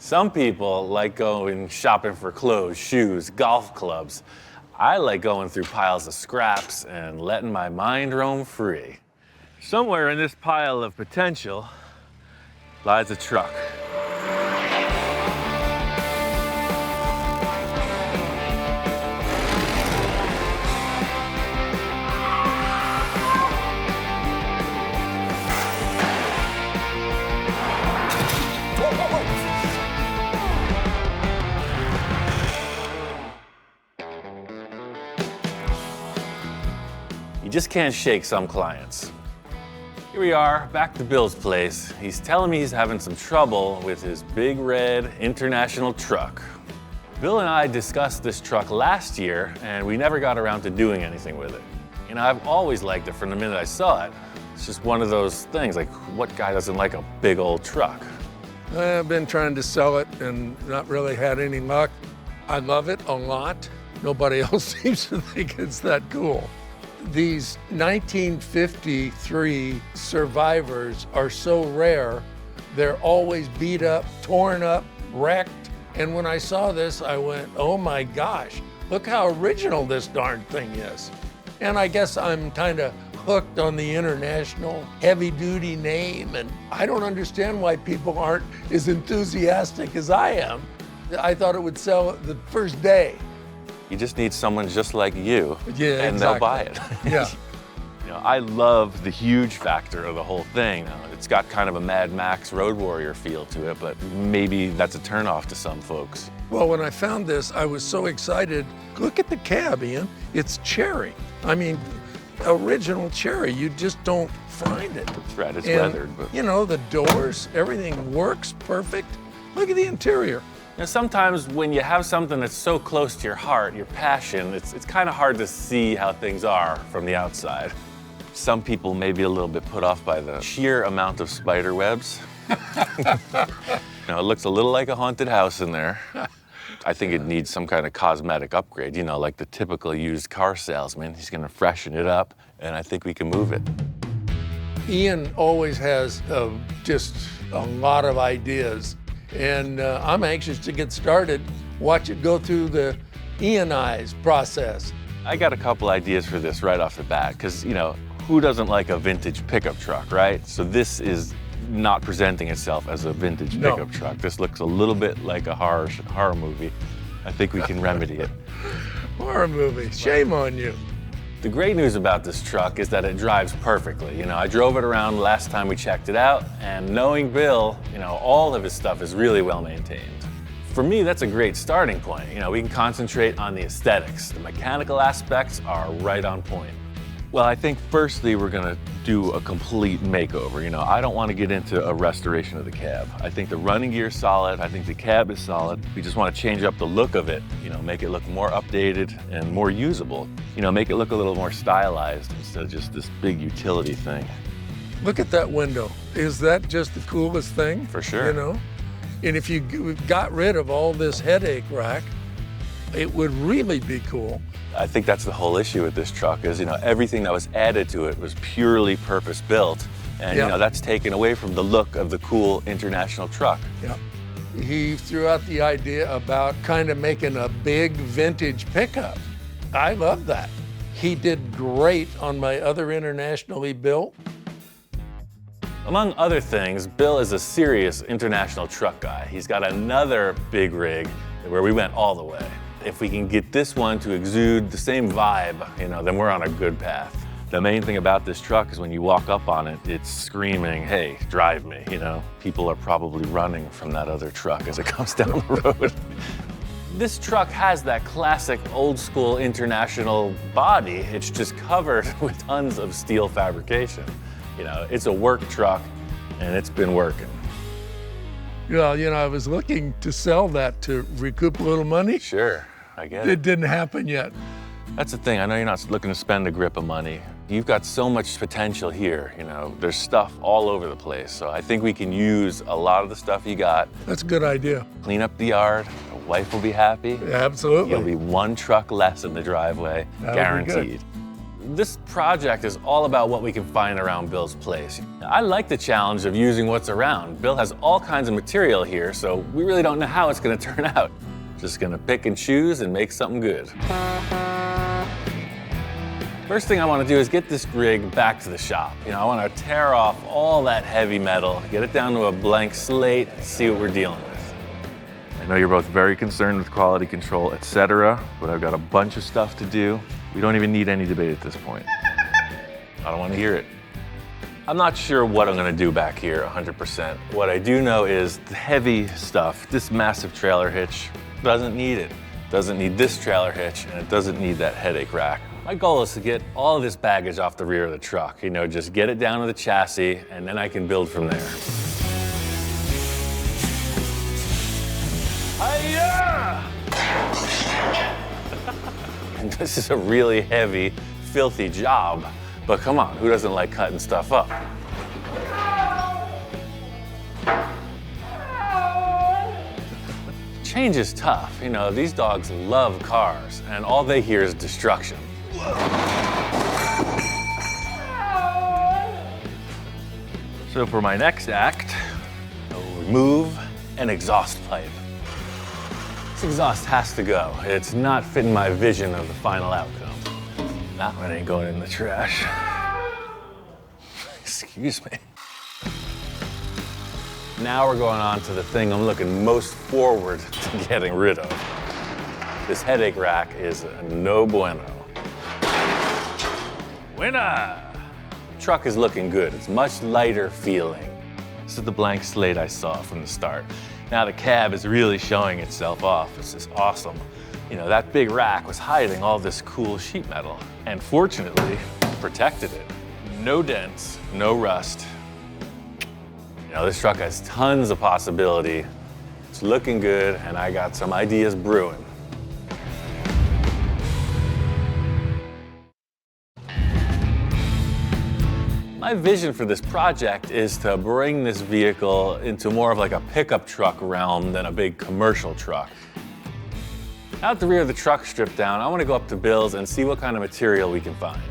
Some people like going shopping for clothes, shoes, golf clubs. I like going through piles of scraps and letting my mind roam free. Somewhere in this pile of potential lies a truck. You just can't shake some clients. Here we are, back to Bill's place. He's telling me he's having some trouble with his big red international truck. Bill and I discussed this truck last year, and we never got around to doing anything with it. You know, I've always liked it from the minute I saw it. It's just one of those things, like, what guy doesn't like a big old truck? I've been trying to sell it and not really had any luck. I love it a lot. Nobody else seems to think it's that cool. These 1953 survivors are so rare. They're always beat up, torn up, wrecked. And when I saw this, I went, oh my gosh, look how original this darn thing is. And I guess I'm kind of hooked on the international heavy-duty name, and I don't understand why people aren't as enthusiastic as I am. I thought it would sell the first day. You just need someone just like you, yeah, and exactly. They'll buy it. Yeah. You know, I love the huge factor of the whole thing. It's got kind of a Mad Max Road Warrior feel to it, but maybe that's a turnoff to some folks. Well, when I found this, I was so excited. Look at the cab, Ian. It's cherry. I mean, original cherry. You just don't find it. That's right, it's weathered. But you know, the doors, everything works perfect. Look at the interior. You know, sometimes when you have something that's so close to your heart, your passion, it's kind of hard to see how things are from the outside. Some people may be a little bit put off by the sheer amount of spider webs. You know, it looks a little like a haunted house in there. I think it needs some kind of cosmetic upgrade, you know, like the typical used car salesman. He's gonna freshen it up, and I think we can move it. Ian always has just a lot of ideas. And I'm anxious to get started, watch it go through the Ianize process. I got a couple ideas for this right off the bat, because, you know, who doesn't like a vintage pickup truck, right? So this is not presenting itself as a vintage pickup truck. This looks a little bit like a horror movie. I think we can remedy it. Horror movie, shame on you. The great news about this truck is that it drives perfectly. You know, I drove it around last time we checked it out, and knowing Bill, you know, all of his stuff is really well maintained. For me, that's a great starting point. You know, we can concentrate on the aesthetics. The mechanical aspects are right on point. Well, I think firstly, we're gonna do a complete makeover. You know, I don't wanna get into a restoration of the cab. I think the running gear is solid. I think the cab is solid. We just wanna change up the look of it, you know, make it look more updated and more usable. You know, make it look a little more stylized instead of just this big utility thing. Look at that window. Is that just the coolest thing? For sure. You know? And if you got rid of all this headache rack, it would really be cool. I think that's the whole issue with this truck is, you know, everything that was added to it was purely purpose-built. And, you know, that's taken away from the look of the cool international truck. Yeah. He threw out the idea about kind of making a big vintage pickup. I love that. He did great on my other internationally built. Among other things, Bill is a serious international truck guy. He's got another big rig where we went all the way. If we can get this one to exude the same vibe, you know, then we're on a good path. The main thing about this truck is when you walk up on it, it's screaming, hey, drive me, you know. People are probably running from that other truck as it comes down the road. This truck has that classic old school international body. It's just covered with tons of steel fabrication. You know, it's a work truck and it's been working. Well, you know, I was looking to sell that to recoup a little money. Sure, I get it. It didn't happen yet. That's the thing. I know you're not looking to spend a grip of money. You've got so much potential here, you know. There's stuff all over the place. So I think we can use a lot of the stuff you got. That's a good idea. Clean up the yard. The wife will be happy. Absolutely. You'll be one truck less in the driveway, That'll guaranteed. This project is all about what we can find around Bill's place. I like the challenge of using what's around. Bill has all kinds of material here, so we really don't know how it's gonna turn out. Just gonna pick and choose and make something good. First thing I want to do is get this rig back to the shop. I want to tear off all that heavy metal, get it down to a blank slate, see what we're dealing with. I know you're both very concerned with quality control, etc., but I've got a bunch of stuff to do. We don't even need any debate at this point. I don't want to hear it. I'm not sure what I'm going to do back here 100%. What I do know is the heavy stuff, this massive trailer hitch, doesn't need it. Doesn't need this trailer hitch, and it doesn't need that headache rack. My goal is to get all of this baggage off the rear of the truck. Just get it down to the chassis, and then I can build from there. Hi-ya! And this is a really heavy, filthy job. But come on, who doesn't like cutting stuff up? Change is tough. These dogs love cars, and all they hear is destruction. So for my next act, I'll remove an exhaust pipe. This exhaust has to go. It's not fitting my vision of the final outcome. That one ain't going in the trash. Excuse me. Now we're going on to the thing I'm looking most forward to getting rid of. This headache rack is no bueno. Winner! The truck is looking good. It's much lighter feeling. This is the blank slate I saw from the start. Now the cab is really showing itself off. It's just awesome. That big rack was hiding all this cool sheet metal, and fortunately, protected it. No dents, no rust. This truck has tons of possibility. It's looking good, and I got some ideas brewing. My vision for this project is to bring this vehicle into more of like a pickup truck realm than a big commercial truck. Now that the rear of the truck stripped down, I want to go up to Bill's and see what kind of material we can find.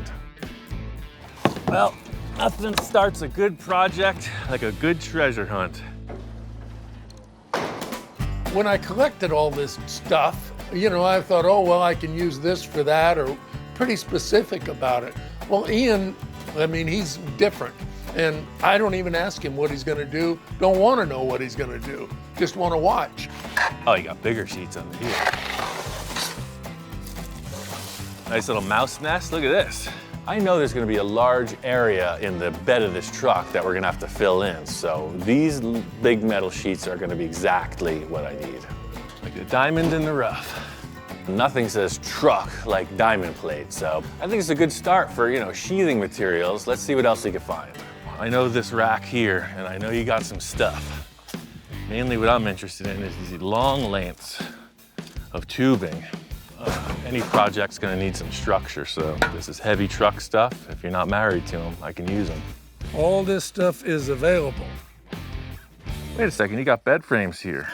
Well, nothing starts a good project like a good treasure hunt. When I collected all this stuff, I thought, oh, well, I can use this for that, or pretty specific about it. Well, Ian, he's different. And I don't even ask him what he's gonna do. Don't wanna know what he's gonna do. Just wanna watch. Oh, you got bigger sheets under here. Nice little mouse nest, look at this. I know there's gonna be a large area in the bed of this truck that we're gonna have to fill in. So these big metal sheets are gonna be exactly what I need. Like a diamond in the rough. Nothing says truck like diamond plate, so I think it's a good start for, sheathing materials. Let's see what else we can find. I know this rack here, and I know you got some stuff. Mainly what I'm interested in is these long lengths of tubing. Any project's gonna need some structure, so this is heavy truck stuff. If you're not married to them, I can use them. All this stuff is available. Wait a second, you got bed frames here.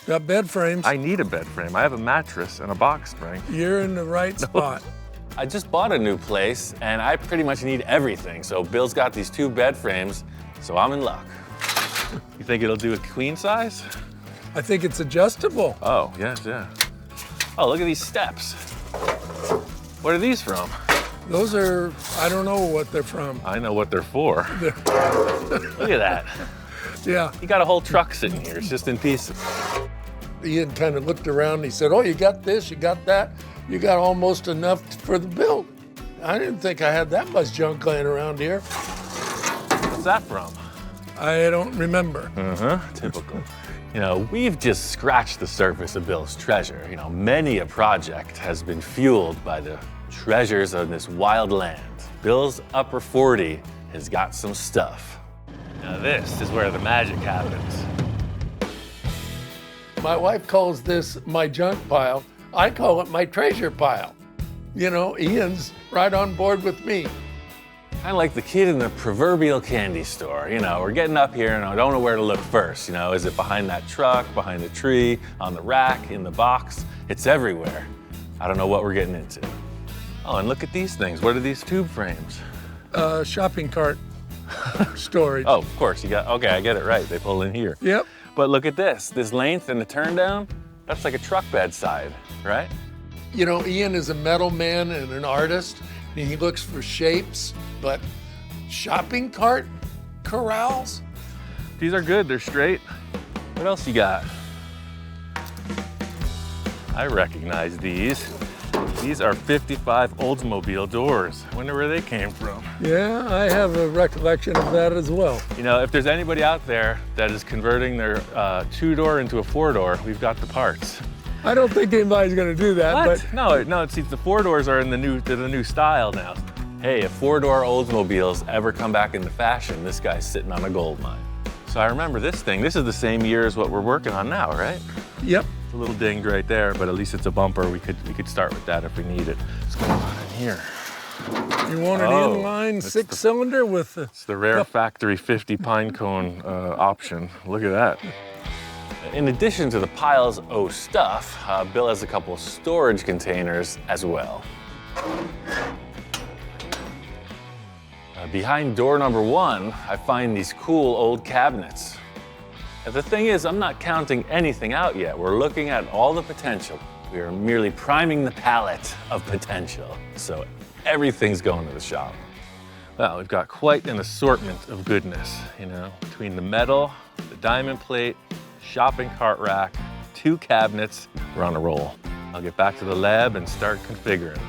Got bed frames. I need a bed frame. I have a mattress and a box spring. You're in the right spot. I just bought a new place, and I pretty much need everything. So Bill's got these 2 bed frames, so I'm in luck. You think it'll do a queen size? I think it's adjustable. Oh, yes, yeah. Oh, look at these steps. What are these from? Those are, I don't know what they're from. I know what they're for. Look at that. Yeah. You got a whole truck sitting here. It's just in pieces. Ian kind of looked around and he said, oh, you got this, you got that. You got almost enough for the build. I didn't think I had that much junk laying around here. What's that from? I don't remember. Typical. We've just scratched the surface of Bill's treasure. Many a project has been fueled by the treasures of this wild land. Bill's upper 40 has got some stuff. Now this is where the magic happens. My wife calls this my junk pile. I call it my treasure pile. Ian's right on board with me. Kind of like the kid in the proverbial candy store. We're getting up here and I don't know where to look first. Is it behind that truck, behind the tree, on the rack, in the box? It's everywhere. I don't know what we're getting into. Oh, and look at these things. What are these tube frames? Shopping cart storage. Oh, of course, okay, I get it right. They pull in here. Yep. But look at this length and the turn down, that's like a truck bed side, right? You know, Ian is a metal man and an artist, and he looks for shapes, but shopping cart corrals? These are good, they're straight. What else you got? I recognize these. These are 55 Oldsmobile doors. I wonder where they came from. Yeah, I have a recollection of that as well. You know, if there's anybody out there that is converting their 2-door into a 4-door, we've got the parts. I don't think anybody's gonna do that, What? but No, see, the 4-doors are in the new style now. Hey, if 4-door Oldsmobiles ever come back into fashion, this guy's sitting on a gold mine. So I remember this thing. This is the same year as what we're working on now, right? yep. It's a little dinged right there, but at least it's a bumper. We could start with that if we need it. What's going on in here? You want an inline it's 6-cylinder with the... It's the rare factory 50 pine cone option. Look at that. In addition to the piles of stuff, Bill has a couple of storage containers as well. Behind door number 1, I find these cool old cabinets. And the thing is, I'm not counting anything out yet. We're looking at all the potential. We are merely priming the palette of potential. So everything's going to the shop. Well, we've got quite an assortment of goodness, you know, between the metal, the diamond plate, shopping cart rack, 2 cabinets, we're on a roll. I'll get back to the lab and start configuring.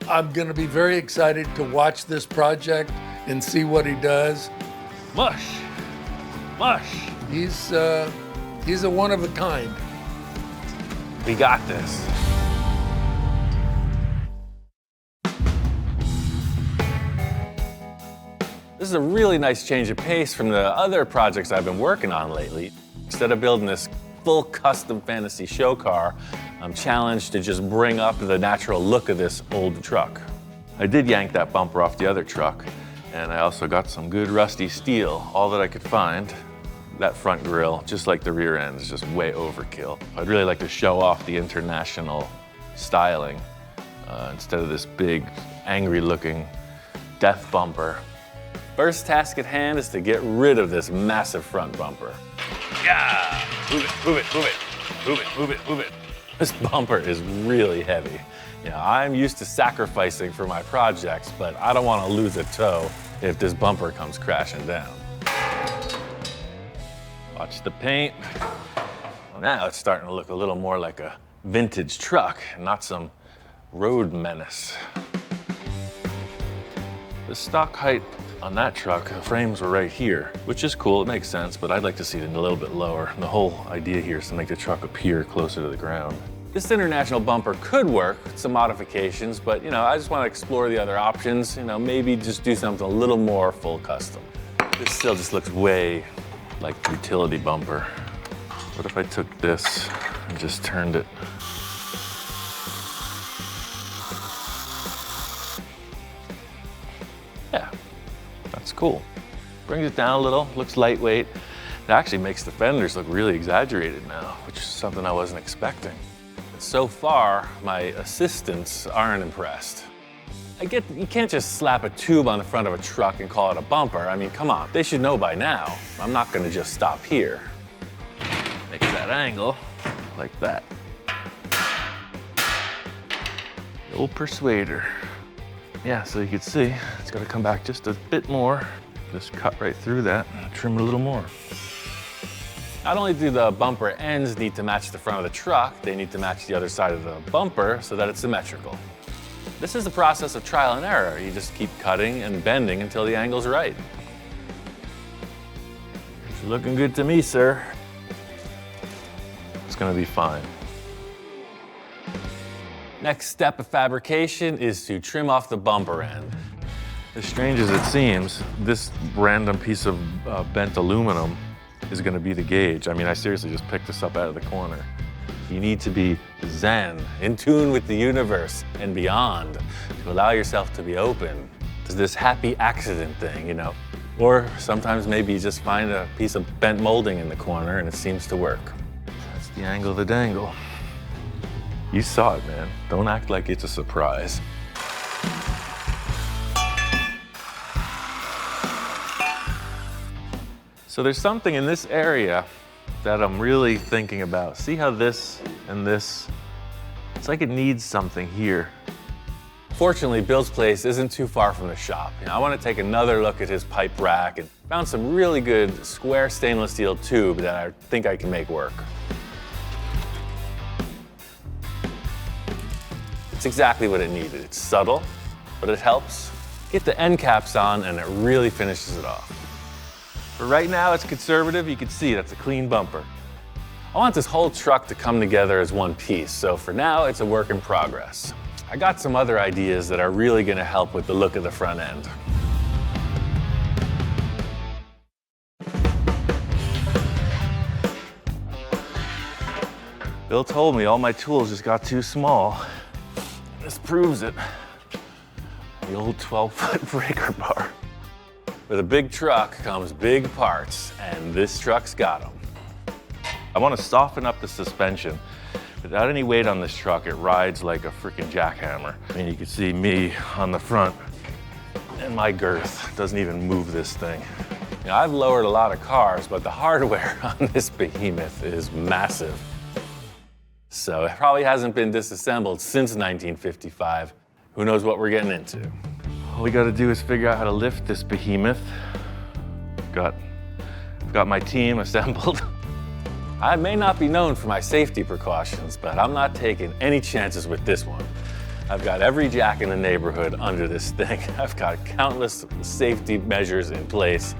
I'm gonna be very excited to watch this project and see what he does. Mush, mush. He's a one of a kind. We got this. This is a really nice change of pace from the other projects I've been working on lately. Instead of building this full custom fantasy show car, I'm challenged to just bring up the natural look of this old truck. I did yank that bumper off the other truck, and I also got some good rusty steel, all that I could find. That front grille, just like the rear end, is just way overkill. I'd really like to show off the international styling instead of this big, angry-looking death bumper. First task at hand is to get rid of this massive front bumper. Yeah! Move it, move it, move it, move it, move it, move it. This bumper is really heavy. You know, I'm used to sacrificing for my projects, but I don't want to lose a toe if this bumper comes crashing down. Watch the paint. Well, now it's starting to look a little more like a vintage truck, and not some road menace. The stock height on that truck, the frames were right here, which is cool, it makes sense, but I'd like to see it a little bit lower. The whole idea here is to make the truck appear closer to the ground. This international bumper could work with some modifications, but you know, I just want to explore the other options, you know, maybe just do something a little more full custom. This still just looks way like utility bumper. What if I took this and just turned it? Yeah. That's cool. Brings it down a little, looks lightweight. It actually makes the fenders look really exaggerated now, which is something I wasn't expecting. But so far, my assistants aren't impressed. I get you can't just slap a tube on the front of a truck and call it a bumper. I mean, come on, they should know by now. I'm not gonna just stop here. Make that angle like that. The old persuader. Yeah, so you can see, it's gotta come back just a bit more. Just cut right through that and trim it a little more. Not only do the bumper ends need to match the front of the truck, they need to match the other side of the bumper so that it's symmetrical. This is the process of trial and error. You just keep cutting and bending until the angle's right. It's looking good to me, sir. It's gonna be fine. Next step of fabrication is to trim off the bumper end. As strange as it seems, this random piece of bent aluminum is gonna be the gauge. I mean, I seriously just picked this up out of the corner. You need to be zen, in tune with the universe and beyond, to allow yourself to be open to this happy accident thing, you know. Or sometimes maybe you just find a piece of bent molding in the corner and it seems to work. That's the angle of the dangle. You saw it, man. Don't act like it's a surprise. So there's something in this area that I'm really thinking about. See how this and this, it's like it needs something here. Fortunately, Bill's place isn't too far from the shop. I want to take another look at his pipe rack and found some really good square stainless steel tube that I think I can make work. It's exactly what it needed. It's subtle, but it helps. Get the end caps on and it really finishes it off. But right now it's conservative. You can see that's a clean bumper. I want this whole truck to come together as one piece, so for now it's a work in progress. I got some other ideas that are really going to help with the look of the front end. Bill told me all my tools just got too small. This proves it. The old 12-foot breaker bar. With a big truck comes big parts, and this truck's got them. I want to soften up the suspension. Without any weight on this truck, it rides like a freaking jackhammer. I mean, you can see me on the front, and my girth doesn't even move this thing. I've lowered a lot of cars, but the hardware on this behemoth is massive. So it probably hasn't been disassembled since 1955. Who knows what we're getting into? All we gotta do is figure out how to lift this behemoth. I've got my team assembled. I may not be known for my safety precautions, but I'm not taking any chances with this one. I've got every jack in the neighborhood under this thing. I've got countless safety measures in place.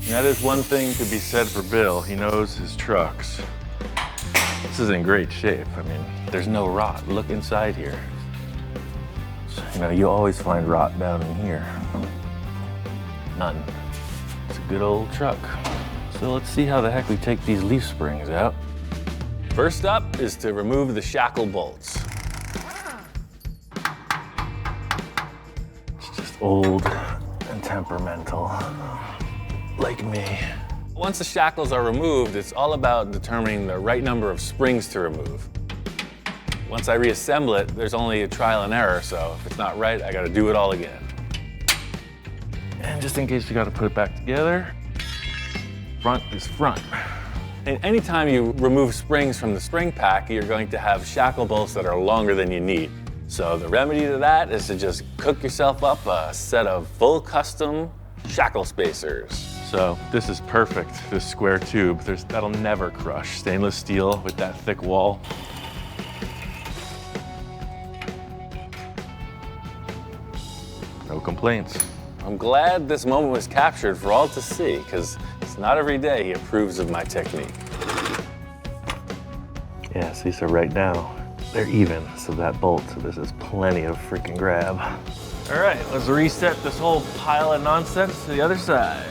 That is one thing to be said for Bill. He knows his trucks. This is in great shape. I mean, there's no rot. Look inside here. You always find rot down in here. None. It's a good old truck. So let's see how the heck we take these leaf springs out. First up is to remove the shackle bolts. It's just old and temperamental, like me. Once the shackles are removed, it's all about determining the right number of springs to remove. Once I reassemble it, there's only a trial and error, so if it's not right, I gotta do it all again. And just in case you gotta put it back together, front is front. And anytime you remove springs from the spring pack, you're going to have shackle bolts that are longer than you need. So the remedy to that is to just cook yourself up a set of full custom shackle spacers. So this is perfect, this square tube. That'll never crush. Stainless steel with that thick wall. No complaints. I'm glad this moment was captured for all to see, because it's not every day he approves of my technique. Yeah, see, so right now, they're even, so that bolt, so this is plenty of freaking grab. All right, let's reset this whole pile of nonsense to the other side.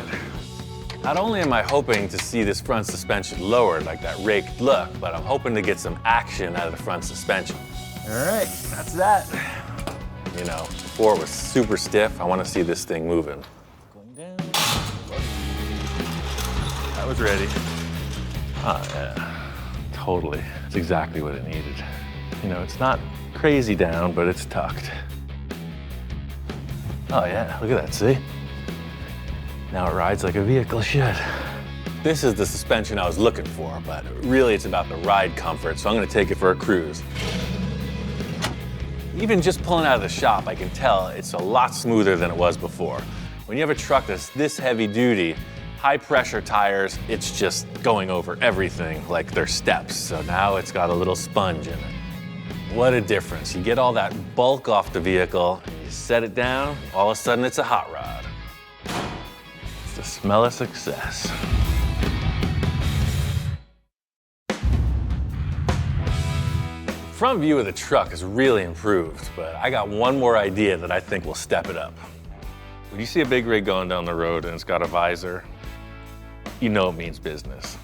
Not only am I hoping to see this front suspension lowered, like that raked look, but I'm hoping to get some action out of the front suspension. All right, that's that. Before it was super stiff, I want to see this thing moving. Going down. That was ready. Oh, yeah. Totally. It's exactly what it needed. It's not crazy down, but it's tucked. Oh, yeah. Look at that, see? Now it rides like a vehicle should. This is the suspension I was looking for, but really it's about the ride comfort, so I'm going to take it for a cruise. Even just pulling out of the shop, I can tell it's a lot smoother than it was before. When you have a truck that's this heavy duty, high pressure tires, it's just going over everything like they're steps. So now it's got a little sponge in it. What a difference. You get all that bulk off the vehicle, you set it down, all of a sudden it's a hot rod. It's the smell of success. Front view of the truck is really improved, but I got one more idea that I think will step it up. When you see a big rig going down the road and it's got a visor, you know it means business.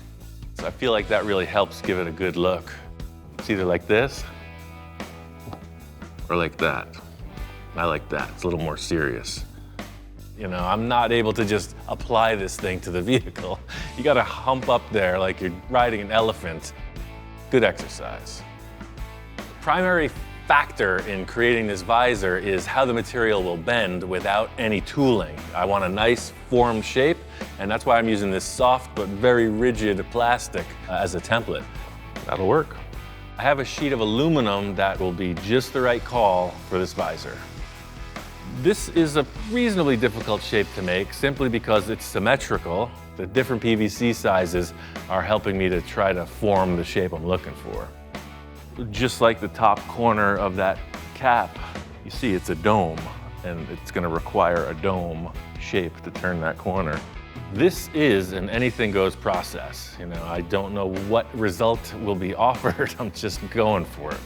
So I feel like that really helps give it a good look. It's either like this or like that. I like that, it's a little more serious. I'm not able to just apply this thing to the vehicle. You gotta hump up there like you're riding an elephant. Good exercise. Primary factor in creating this visor is how the material will bend without any tooling. I want a nice formed shape, and that's why I'm using this soft but very rigid plastic as a template. That'll work. I have a sheet of aluminum that will be just the right call for this visor. This is a reasonably difficult shape to make simply because it's symmetrical. The different PVC sizes are helping me to try to form the shape I'm looking for. Just like the top corner of that cap, you see it's a dome, and it's going to require a dome shape to turn that corner. This is an anything goes process. You know, I don't know what result will be offered. I'm just going for it.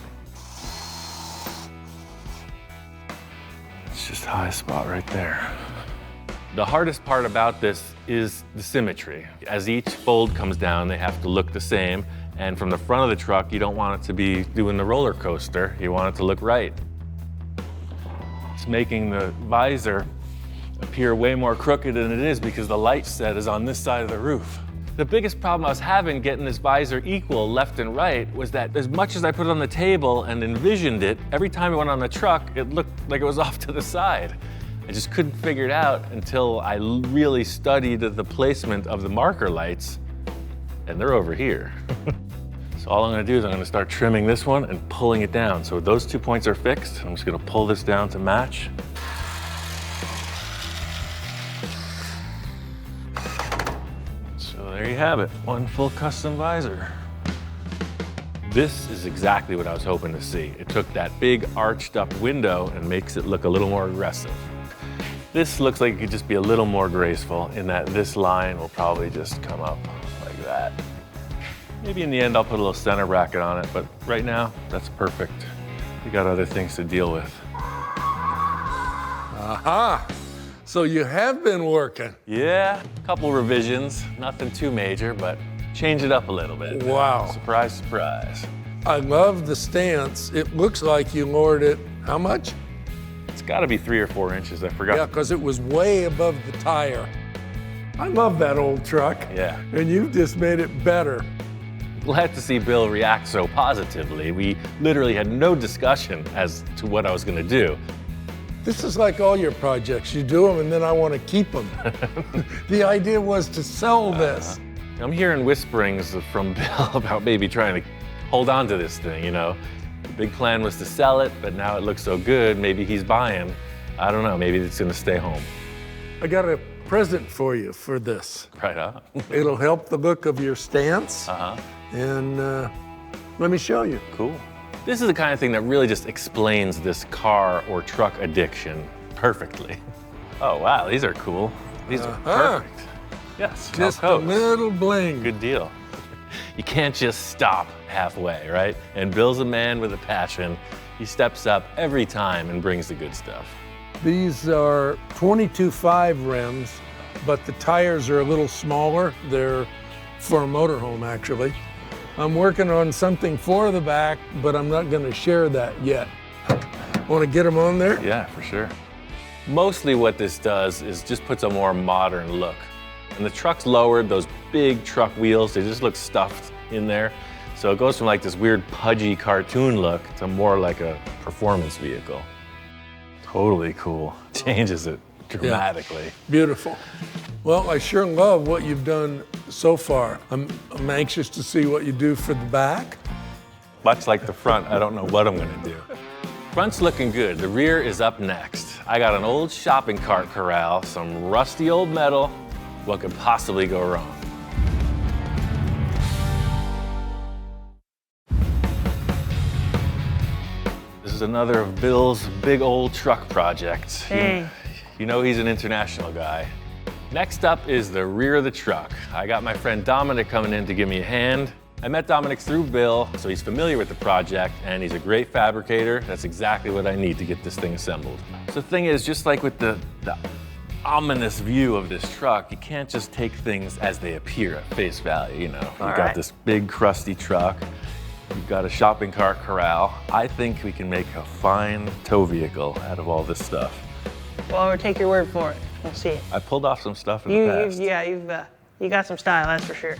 It's just high spot right there. The hardest part about this is the symmetry. As each fold comes down, they have to look the same. And from the front of the truck, you don't want it to be doing the roller coaster. You want it to look right. It's making the visor appear way more crooked than it is because the light set is on this side of the roof. The biggest problem I was having getting this visor equal left and right was that as much as I put it on the table and envisioned it, every time it went on the truck, it looked like it was off to the side. I just couldn't figure it out until I really studied the placement of the marker lights, and they're over here. So all I'm gonna do is I'm gonna start trimming this one and pulling it down. So those 2 points are fixed. I'm just gonna pull this down to match. So there you have it, one full custom visor. This is exactly what I was hoping to see. It took that big arched up window and makes it look a little more aggressive. This looks like it could just be a little more graceful in that this line will probably just come up like that. Maybe in the end I'll put a little center bracket on it, but right now, that's perfect. We got other things to deal with. Aha! So you have been working. Yeah, a couple revisions, nothing too major, but change it up a little bit. Wow. Surprise, surprise. I love the stance. It looks like you lowered it, how much? It's gotta be 3 or 4 inches, I forgot. Yeah, because it was way above the tire. I love that old truck. Yeah. And you've just made it better. Glad to see Bill react so positively. We literally had no discussion as to what I was gonna do. This is like all your projects. You do them and then I want to keep them. The idea was to sell this. I'm hearing whisperings from Bill about maybe trying to hold on to this thing, you know. The big plan was to sell it, but now it looks so good, maybe he's buying. I don't know, maybe it's gonna stay home. I got a present for you for this. Right on. It'll help the look of your stance. And let me show you. Cool. This is the kind of thing that really just explains this car or truck addiction perfectly. Oh wow, these are cool. These are perfect. Yes, Just a little bling. Good deal. You can't just stop halfway, right? And Bill's a man with a passion. He steps up every time and brings the good stuff. These are 22.5 rims, but the tires are a little smaller. They're for a motorhome, actually. I'm working on something for the back, but I'm not gonna share that yet. Want to get them on there? Yeah, for sure. Mostly what this does is just puts a more modern look. And the truck's lowered, those big truck wheels, they just look stuffed in there. So it goes from like this weird pudgy cartoon look to more like a performance vehicle. Totally cool. Changes it dramatically. Yeah. Beautiful. Well, I sure love what you've done so far. I'm anxious to see what you do for the back. Much like the front, I don't know what I'm gonna do. Front's looking good. The rear is up next. I got an old shopping cart corral, some rusty old metal. What could possibly go wrong? This is another of Bill's big old truck projects. Hey. You know he's an international guy. Next up is the rear of the truck. I got my friend Dominic coming in to give me a hand. I met Dominic through Bill, so he's familiar with the project, and he's a great fabricator. That's exactly what I need to get this thing assembled. So the thing is, just like with the ominous view of this truck, you can't just take things as they appear at face value, you know. You've got this big crusty truck, you've got a shopping cart corral. I think we can make a fine tow vehicle out of all this stuff. Well, I'm gonna take your word for it. We'll see. I pulled off some stuff in the past. You got some style, that's for sure.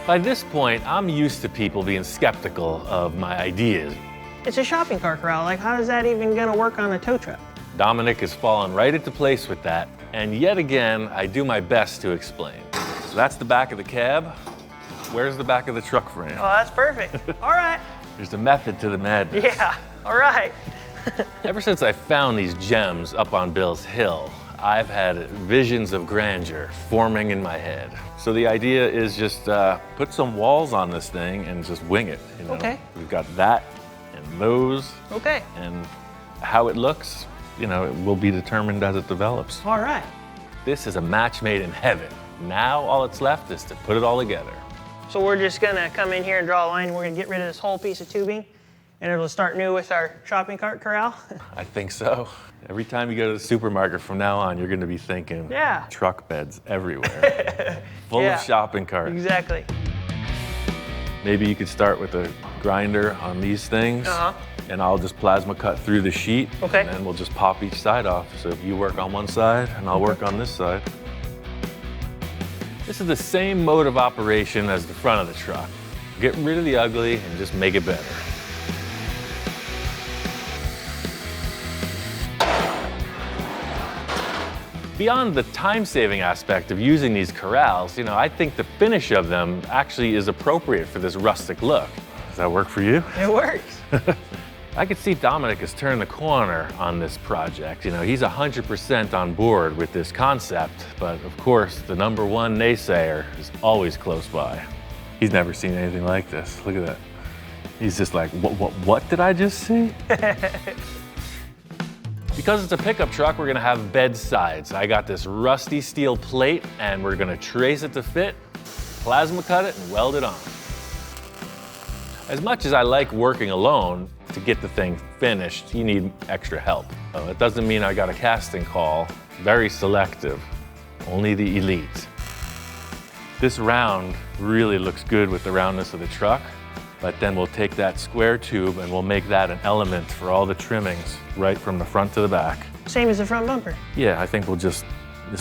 By this point, I'm used to people being skeptical of my ideas. It's a shopping cart corral. Like, how is that even gonna work on a tow truck? Dominic has fallen right into place with that, and yet again, I do my best to explain. So that's the back of the cab. Where's the back of the truck frame? Oh, that's perfect. All right. There's a method to the madness. Yeah, all right. Ever since I found these gems up on Bill's Hill, I've had visions of grandeur forming in my head. So the idea is just put some walls on this thing and just wing it. You know? Okay. We've got that and those. Okay. And how it looks, you know, it will be determined as it develops. All right. This is a match made in heaven. Now all that's left is to put it all together. So we're just gonna come in here and draw a line. We're gonna get rid of this whole piece of tubing, and it'll start new with our shopping cart corral. I think so. Every time you go to the supermarket from now on, you're gonna be thinking, Yeah. truck beds everywhere, full Yeah. of shopping carts. Exactly. Maybe you could start with a grinder on these things, and I'll just plasma cut through the sheet, Okay. and then we'll just pop each side off. So if you work on one side, and I'll work on this side. This is the same mode of operation as the front of the truck. Get rid of the ugly and just make it better. Beyond the time-saving aspect of using these corrals, you know, I think the finish of them actually is appropriate for this rustic look. Does that work for you? It works. I could see Dominic has turned the corner on this project. You know, he's 100% on board with this concept, but of course, the #1 naysayer is always close by. He's never seen anything like this. Look at that. He's just like, what did I just see? Because it's a pickup truck, we're gonna have bed sides. I got this rusty steel plate, and we're gonna trace it to fit, plasma cut it, and weld it on. As much as I like working alone, to get the thing finished, you need extra help. It doesn't mean I got a casting call. Very selective, only the elite. This round really looks good with the roundness of the truck, but then we'll take that square tube and we'll make that an element for all the trimmings, right from the front to the back. Same as the front bumper. Yeah, I think we'll just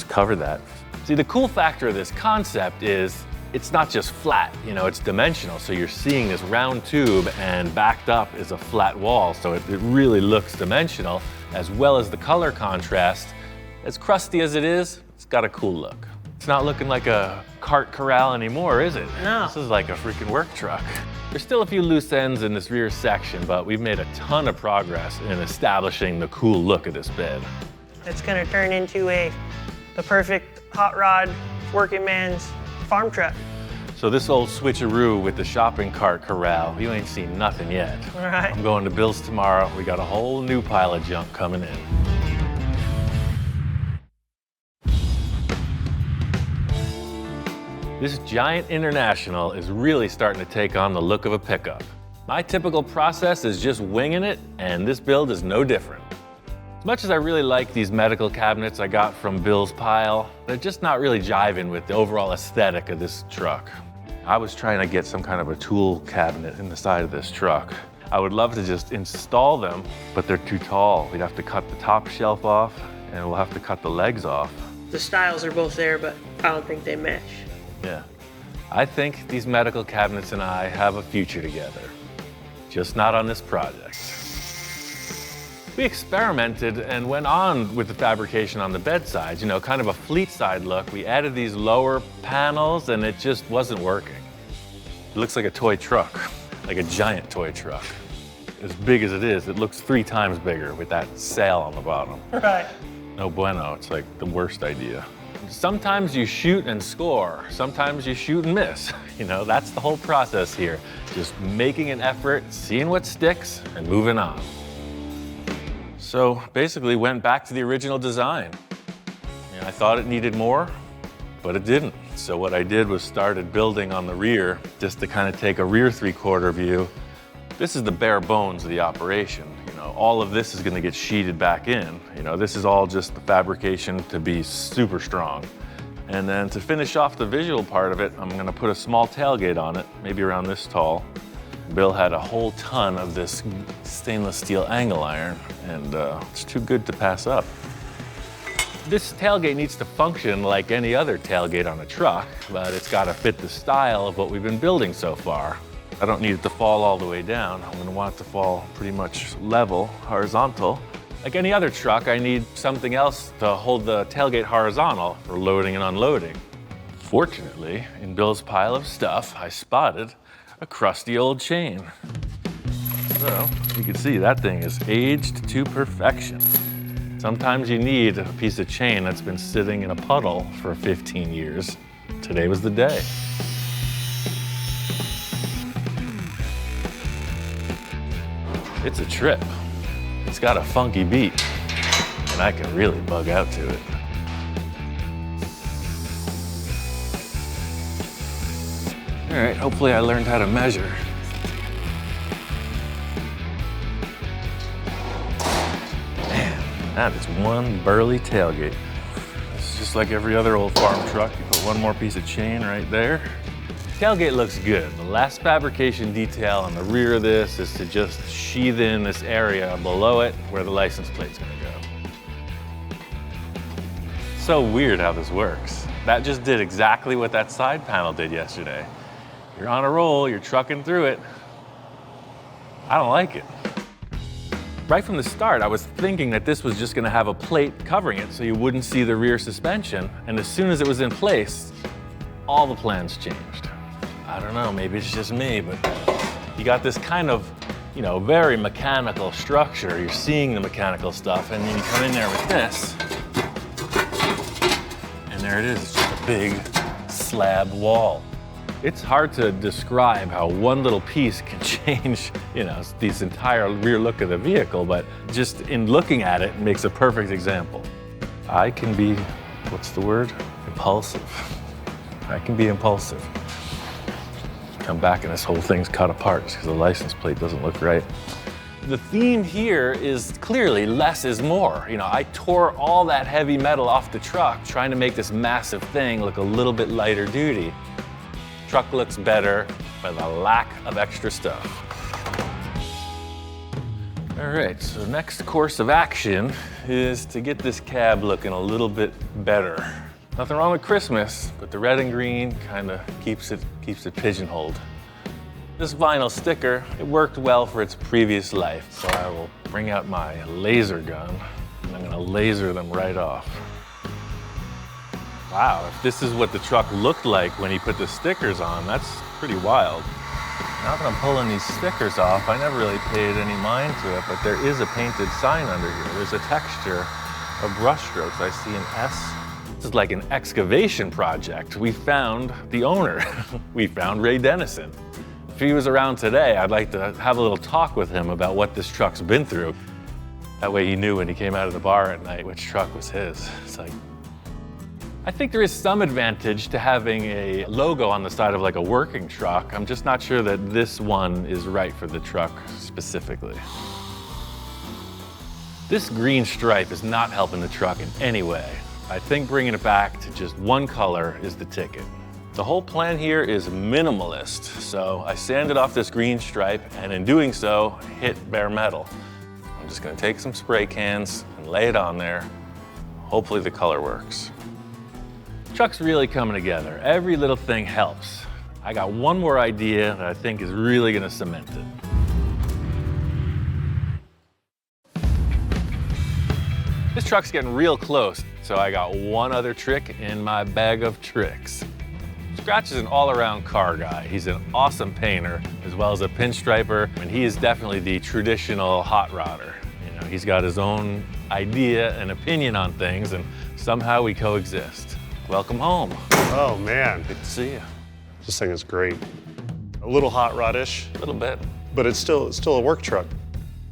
cover that. See, the cool factor of this concept is it's not just flat, you know, it's dimensional. So you're seeing this round tube and backed up is a flat wall. So it really looks dimensional, as well as the color contrast. As crusty as it is, it's got a cool look. It's not looking like a cart corral anymore, is it? No. This is like a freaking work truck. There's still a few loose ends in this rear section, but we've made a ton of progress in establishing the cool look of this bed. It's gonna turn into the perfect hot rod working man's farm truck. So this old switcheroo with the shopping cart corral, you ain't seen nothing yet. All right. I'm going to Bill's tomorrow. We got a whole new pile of junk coming in. This Giant International is really starting to take on the look of a pickup. My typical process is just winging it, and this build is no different. As much as I really like these medical cabinets I got from Bill's pile, they're just not really jiving with the overall aesthetic of this truck. I was trying to get some kind of a tool cabinet in the side of this truck. I would love to just install them, but they're too tall. We'd have to cut the top shelf off, and we'll have to cut the legs off. The styles are both there, but I don't think they match. Yeah. I think these medical cabinets and I have a future together. Just not on this project. We experimented and went on with the fabrication on the bedsides, you know, kind of a fleet side look. We added these lower panels and it just wasn't working. It looks like a toy truck, like a giant toy truck. As big as it is, it looks 3 times bigger with that sail on the bottom. Right. No bueno, it's like the worst idea. Sometimes you shoot and score, sometimes you shoot and miss. You know, that's the whole process here. Just making an effort, seeing what sticks, and moving on. So basically went back to the original design. And I thought it needed more, but it didn't. So what I did was started building on the rear just to kind of take a rear 3/4 view. This is the bare bones of the operation. You know, all of this is going to get sheeted back in. You know, this is all just the fabrication to be super strong. And then to finish off the visual part of it, I'm going to put a small tailgate on it, maybe around this tall. Bill had a whole ton of this stainless steel angle iron, and it's too good to pass up. This tailgate needs to function like any other tailgate on a truck, but it's got to fit the style of what we've been building so far. I don't need it to fall all the way down. I'm gonna want it to fall pretty much level, horizontal. Like any other truck, I need something else to hold the tailgate horizontal for loading and unloading. Fortunately, in Bill's pile of stuff, I spotted a crusty old chain. So, you can see that thing is aged to perfection. Sometimes you need a piece of chain that's been sitting in a puddle for 15 years. Today was the day. It's a trip. It's got a funky beat, and I can really bug out to it. All right, hopefully I learned how to measure. Man, that is one burly tailgate. It's just like every other old farm truck. You put one more piece of chain right there. Tailgate looks good. The last fabrication detail on the rear of this is to just sheathe in this area below it where the license plate's gonna go. So weird how this works. That just did exactly what that side panel did yesterday. You're on a roll, you're trucking through it. I don't like it. Right from the start, I was thinking that this was just gonna have a plate covering it so you wouldn't see the rear suspension, and as soon as it was in place, all the plans changed. I don't know, maybe it's just me, but you got this kind of, you know, very mechanical structure. You're seeing the mechanical stuff, and then you come in there with this, and there it is, it's just a big slab wall. It's hard to describe how one little piece can change, you know, this entire rear look of the vehicle, but just in looking at it, it makes a perfect example. I can be, what's the word? Impulsive. I can be impulsive. Come back and this whole thing's cut apart because the license plate doesn't look right. The theme here is clearly less is more. You know, I tore all that heavy metal off the truck trying to make this massive thing look a little bit lighter duty. Truck looks better by the lack of extra stuff. All right, so next course of action is to get this cab looking a little bit better. Nothing wrong with Christmas, but the red and green kind of keeps it pigeonholed. This vinyl sticker, it worked well for its previous life, so I will bring out my laser gun and I'm gonna laser them right off. Wow, if this is what the truck looked like when he put the stickers on, that's pretty wild. Now that I'm pulling these stickers off, I never really paid any mind to it, but there is a painted sign under here. There's a texture of brush strokes. I see an S. This is like an excavation project. We found the owner. We found Ray Dennison. If he was around today, I'd like to have a little talk with him about what this truck's been through. That way he knew when he came out of the bar at night which truck was his. It's like, I think there is some advantage to having a logo on the side of like a working truck. I'm just not sure that this one is right for the truck specifically. This green stripe is not helping the truck in any way. I think bringing it back to just one color is the ticket. The whole plan here is minimalist, so I sanded off this green stripe and in doing so, hit bare metal. I'm just gonna take some spray cans and lay it on there. Hopefully the color works. Truck's really coming together. Every little thing helps. I got one more idea that I think is really gonna cement it. This truck's getting real close, so I got one other trick in my bag of tricks. Scratch is an all-around car guy. He's an awesome painter, as well as a pinstriper, and he is definitely the traditional hot rodder. You know, he's got his own idea and opinion on things, and somehow we coexist. Welcome home. Oh man. Good to see you. This thing is great. A little hot rod-ish. A little bit. But it's still a work truck.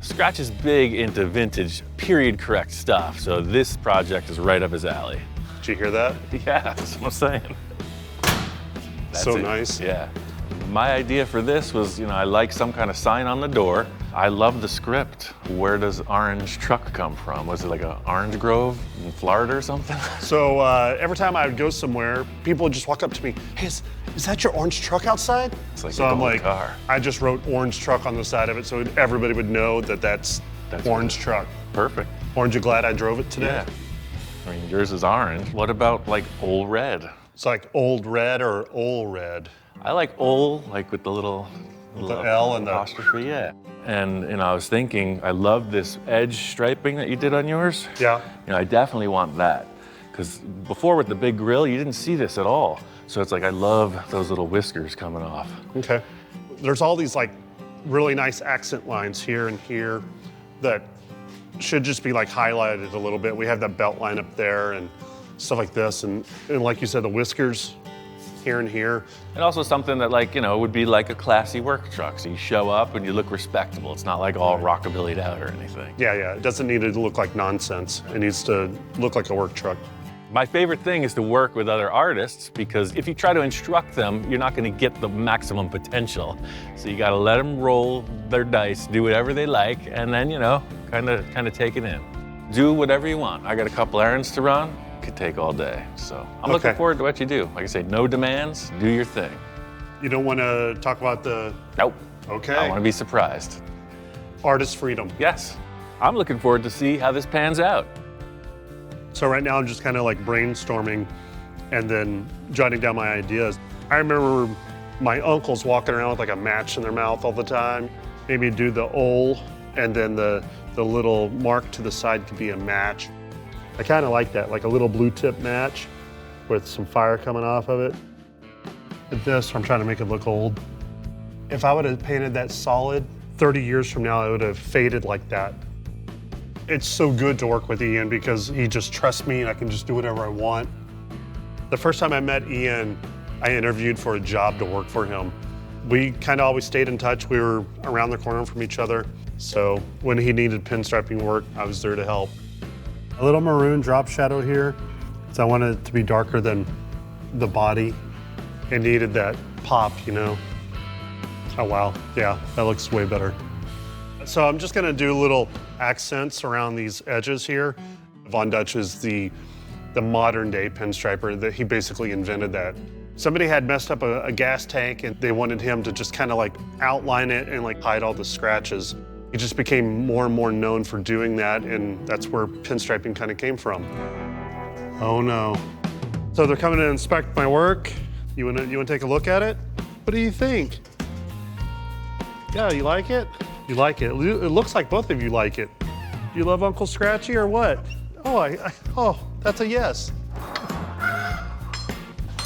Scratch is big into vintage, period correct stuff, so this project is right up his alley. Did you hear that? Yeah, that's what I'm saying. That's so it. nice. Yeah. My idea for this was, you know, I like some kind of sign on the door. I love the script. Where does orange truck come from? Was it like an orange grove in Florida or something? So every time I would go somewhere, people would just walk up to me, hey, is that your orange truck outside? It's like so a I'm gold like, car. I just wrote orange truck on the side of it so everybody would know that that's orange truck. Perfect. Aren't you glad I drove it today? Yeah. I mean, yours is orange. What about like old red? It's like old red or old red. I like old, like with the little The L and the apostrophe, yeah. And I was thinking, I love this edge striping that you did on yours. Yeah. I definitely want that. Because before with the big grill, you didn't see this at all. So it's like, I love those little whiskers coming off. Okay. There's all these like really nice accent lines here and here that should just be like highlighted a little bit. We have that belt line up there and stuff like this. And like you said, the whiskers here and here. And also something that would be like a classy work truck. So you show up and you look respectable. It's not like all rockabillyed out or anything. Yeah, yeah. It doesn't need to look like nonsense. It needs to look like a work truck. My favorite thing is to work with other artists because if you try to instruct them, you're not going to get the maximum potential. So you got to let them roll their dice, do whatever they like, and then, kind of take it in. Do whatever you want. I got a couple errands to run. Could take all day. So I'm looking forward to what you do. Like I say, no demands, do your thing. You don't want to talk about the... Nope. Okay. I want to be surprised. Artist freedom. Yes. I'm looking forward to see how this pans out. So right now I'm just kind of like brainstorming and then jotting down my ideas. I remember my uncles walking around with like a match in their mouth all the time. Maybe do the owl and then the little mark to the side could be a match. I kind of like that, like a little blue tip match with some fire coming off of it. With this, I'm trying to make it look old. If I would have painted that solid, 30 years from now, it would have faded like that. It's so good to work with Ian because he just trusts me and I can just do whatever I want. The first time I met Ian, I interviewed for a job to work for him. We kind of always stayed in touch. We were around the corner from each other. So when he needed pinstriping work, I was there to help. A little maroon drop shadow here, because I wanted it to be darker than the body. It needed that pop, Oh wow, yeah, that looks way better. So I'm just gonna do little accents around these edges here. Von Dutch is the modern day pinstriper, that he basically invented that. Somebody had messed up a gas tank and they wanted him to just kind of like outline it and like hide all the scratches. He just became more and more known for doing that, and that's where pinstriping kind of came from. Oh no. So they're coming to inspect my work. You wanna take a look at it? What do you think? Yeah, you like it? You like it. It looks like both of you like it. Do you love Uncle Scratchy or what? Oh, that's a yes.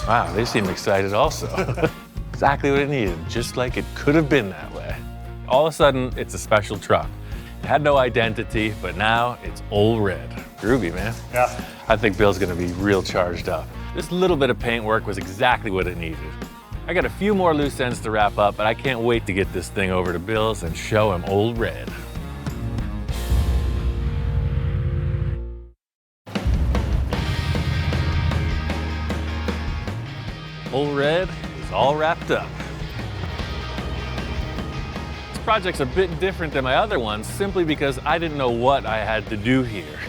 Wow, they seem excited also. Exactly what it needed, just like it could have been that way. All of a sudden, it's a special truck. It had no identity, but now it's Old Red. Groovy, man. Yeah. I think Bill's gonna be real charged up. This little bit of paint work was exactly what it needed. I got a few more loose ends to wrap up, but I can't wait to get this thing over to Bill's and show him Old Red. Old Red is all wrapped up. This project's a bit different than my other ones simply because I didn't know what I had to do here.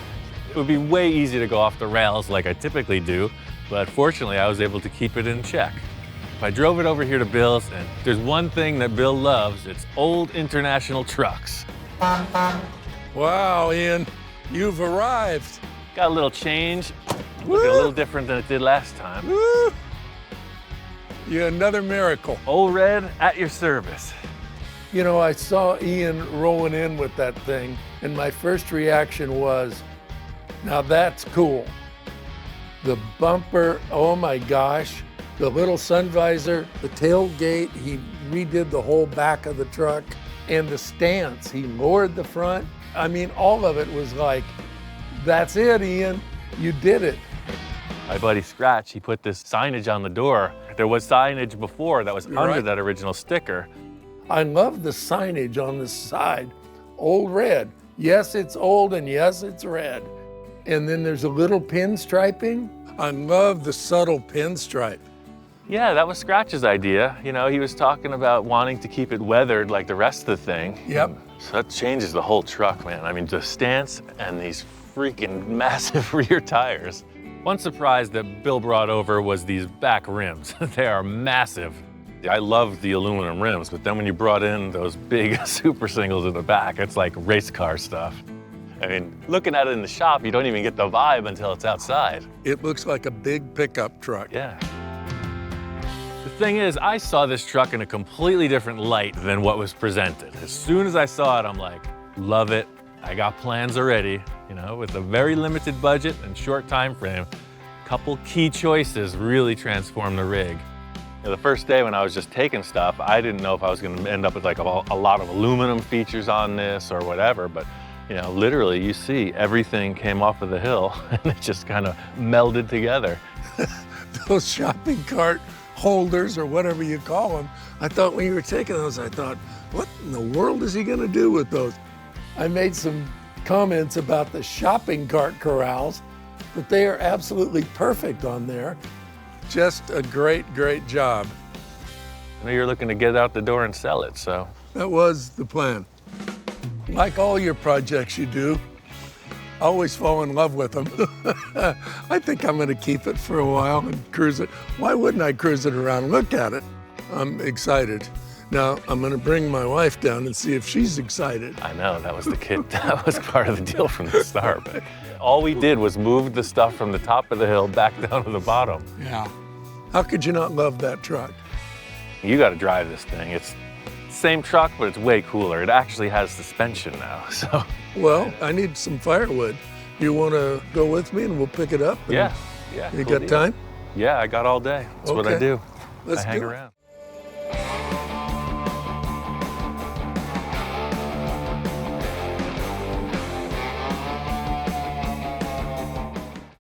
It would be way easy to go off the rails like I typically do, but fortunately I was able to keep it in check. I drove it over here to Bill's, and there's one thing that Bill loves, it's old international trucks. Wow, Ian, you've arrived. Got a little change, looking a little different than it did last time. Woo! You're another miracle. Old Red at your service. I saw Ian rolling in with that thing, and my first reaction was, now that's cool. The bumper, oh my gosh. The little sun visor, the tailgate, he redid the whole back of the truck, and the stance, he lowered the front. I mean, all of it was like, that's it, Ian, you did it. My buddy Scratch, he put this signage on the door. There was signage before that was under that original sticker. I love the signage on the side, Old Red. Yes, it's old, and yes, it's red. And then there's a little pinstriping. I love the subtle pinstripe. Yeah, that was Scratch's idea. He was talking about wanting to keep it weathered like the rest of the thing. Yep. So that changes the whole truck, man. I mean, the stance and these freaking massive rear tires. One surprise that Bill brought over was these back rims. They are massive. I love the aluminum rims, but then when you brought in those big super singles in the back, it's like race car stuff. I mean, looking at it in the shop, you don't even get the vibe until it's outside. It looks like a big pickup truck. Yeah. The thing is, I saw this truck in a completely different light than what was presented. As soon as I saw it, I'm like, love it. I got plans already. You know, with a very limited budget and short time frame, a couple key choices really transformed the rig. You know, the first day when I was just taking stuff, I didn't know if I was going to end up with like a lot of aluminum features on this or whatever, but you know, literally you see everything came off of the hill and it just kind of melded together. Those shopping cart holders or whatever you call them, I thought when you were taking those, I thought, what in the world is he gonna do with those? I made some comments about the shopping cart corrals, but they are absolutely perfect on there. Just a great, great job. I know you're looking to get out the door and sell it, so. That was the plan. Like all your projects you do, always fall in love with them. I think I'm gonna keep it for a while and cruise it. Why wouldn't I cruise it around? Look at it. I'm excited. Now, I'm gonna bring my wife down and see if she's excited. I know, that was the kid, that was part of the deal from the start. But all we did was move the stuff from the top of the hill back down to the bottom. Yeah. How could you not love that truck? You gotta drive this thing. It's the same truck, but it's way cooler. It actually has suspension now, so. Well, I need some firewood. You wanna go with me and we'll pick it up? Yeah. You Cool got deal. time? Yeah, I got all day. That's what I Okay. do. Let's I hang do it. around.